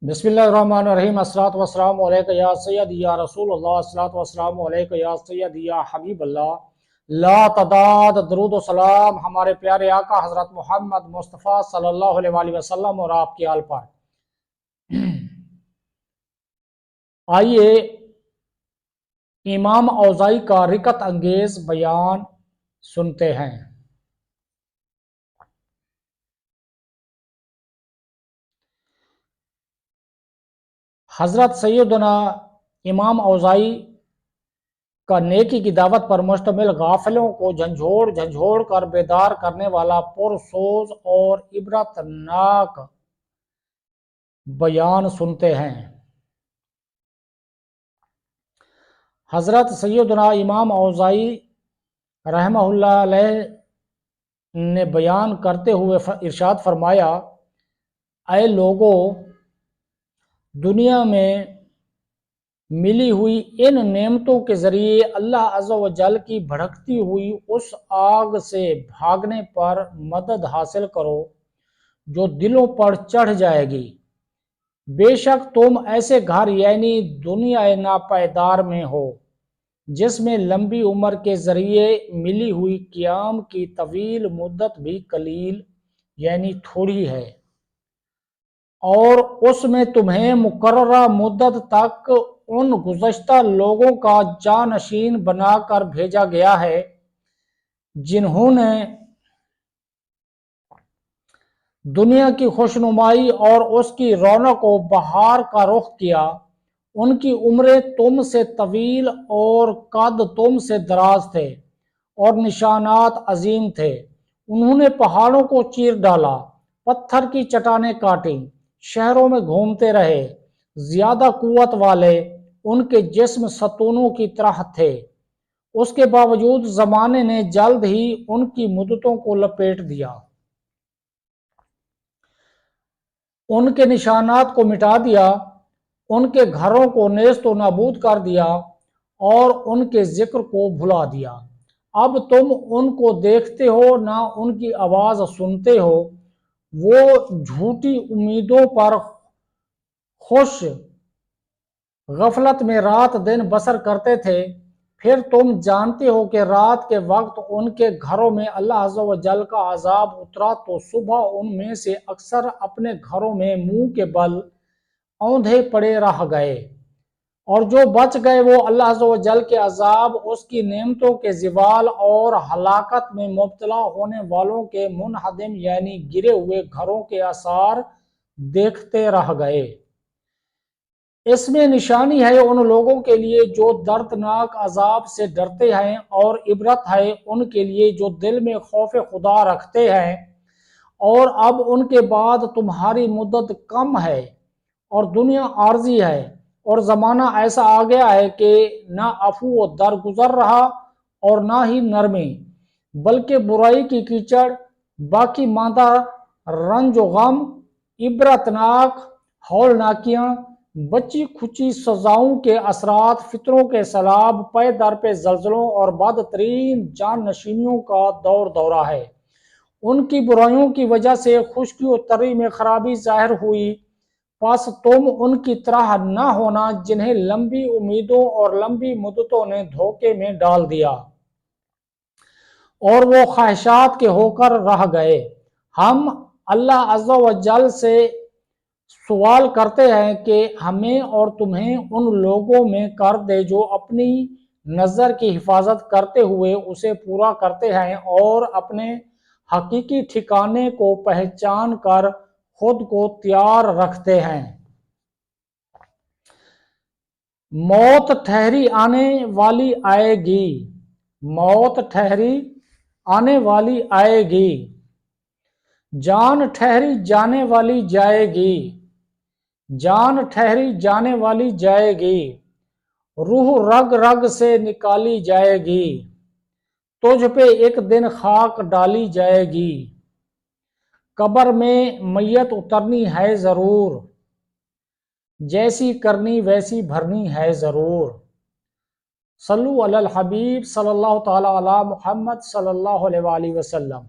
بسم اللہ الرحمن الرحیم۔ الصلاۃ والسلام علیک یا سید یا رسول اللہ، الصلاۃ والسلام علیک یا سید یا حبیب اللہ۔ لا تعداد درود و سلام ہمارے پیارے آقا حضرت محمد مصطفیٰ صلی اللہ علیہ وآلہ وسلم اور آپ کے آل پر۔ آئیے امام اوزاعی کا رکت انگیز بیان سنتے ہیں۔ حضرت سیدنا امام اوزاعی کا نیکی کی دعوت پر مشتمل غافلوں کو جھنجھوڑ کر بیدار کرنے والا پرسوز اور عبرتناک بیان سنتے ہیں۔ حضرت سیدنا امام اوزاعی رحمہ اللہ علیہ نے بیان کرتے ہوئے ارشاد فرمایا، اے لوگو، دنیا میں ملی ہوئی ان نعمتوں کے ذریعے اللہ عز و جل کی بھڑکتی ہوئی اس آگ سے بھاگنے پر مدد حاصل کرو جو دلوں پر چڑھ جائے گی۔ بے شک تم ایسے گھر یعنی دنیا ناپائیدار میں ہو جس میں لمبی عمر کے ذریعے ملی ہوئی قیام کی طویل مدت بھی قلیل یعنی تھوڑی ہے، اور اس میں تمہیں مقررہ مدت تک ان گزشتہ لوگوں کا جانشین بنا کر بھیجا گیا ہے جنہوں نے دنیا کی خوشنمائی اور اس کی رونق و بہار کا رخ کیا۔ ان کی عمریں تم سے طویل اور قد تم سے دراز تھے اور نشانات عظیم تھے۔ انہوں نے پہاڑوں کو چیر ڈالا، پتھر کی چٹانیں کاٹیں، شہروں میں گھومتے رہے۔ زیادہ قوت والے ان کے جسم ستونوں کی طرح تھے، اس کے باوجود زمانے نے جلد ہی ان کی مدتوں کو لپیٹ دیا، ان کے نشانات کو مٹا دیا، ان کے گھروں کو نیست و نابود کر دیا اور ان کے ذکر کو بھلا دیا۔ اب تم ان کو دیکھتے ہو نہ ان کی آواز سنتے ہو۔ وہ جھوٹی امیدوں پر خوش غفلت میں رات دن بسر کرتے تھے، پھر تم جانتے ہو کہ رات کے وقت ان کے گھروں میں اللہ عز و جل کا عذاب اترا تو صبح ان میں سے اکثر اپنے گھروں میں منہ کے بل اوندھے پڑے رہ گئے، اور جو بچ گئے وہ اللہ عز و جل کے عذاب، اس کی نعمتوں کے زوال اور ہلاکت میں مبتلا ہونے والوں کے منہدم یعنی گرے ہوئے گھروں کے آثار دیکھتے رہ گئے۔ اس میں نشانی ہے ان لوگوں کے لیے جو دردناک عذاب سے ڈرتے ہیں، اور عبرت ہے ان کے لیے جو دل میں خوف خدا رکھتے ہیں۔ اور اب ان کے بعد تمہاری مدت کم ہے اور دنیا عارضی ہے، اور زمانہ ایسا آ گیا ہے کہ نہ عفو و درگزر رہا اور نہ ہی نرمی، بلکہ برائی کی کیچڑ باقی ماندہ، رنج و غم، عبرتناک ہولناکیاں، بچی کھچی سزاؤں کے اثرات، فطروں کے سیلاب، پے در پہ زلزلوں اور بدترین جان نشینیوں کا دور دورہ ہے۔ ان کی برائیوں کی وجہ سے خشکی و تری میں خرابی ظاہر ہوئی، پس تم ان کی طرح نہ ہونا جنہیں لمبی امیدوں اور لمبی مدتوں نے دھوکے میں ڈال دیا اور وہ خواہشات کے ہو کر رہ گئے۔ ہم اللہ عز و جل سے سوال کرتے ہیں کہ ہمیں اور تمہیں ان لوگوں میں کر دے جو اپنی نظر کی حفاظت کرتے ہوئے اسے پورا کرتے ہیں اور اپنے حقیقی ٹھکانے کو پہچان کر خود کو تیار رکھتے ہیں۔ موت ٹھہری آنے والی آئے گی، موت ٹھہری آنے والی آئے گی، جان ٹھہری جانے والی جائے گی، جان ٹھہری جانے والی جائے گی، روح رگ رگ سے نکالی جائے گی، تجھ پہ ایک دن خاک ڈالی جائے گی، قبر میں میت اترنی ہے ضرور، جیسی کرنی ویسی بھرنی ہے ضرور۔ صلو علی الحبیب صلی اللہ تعالی علی محمد صلی اللہ علیہ وآلہ وسلم۔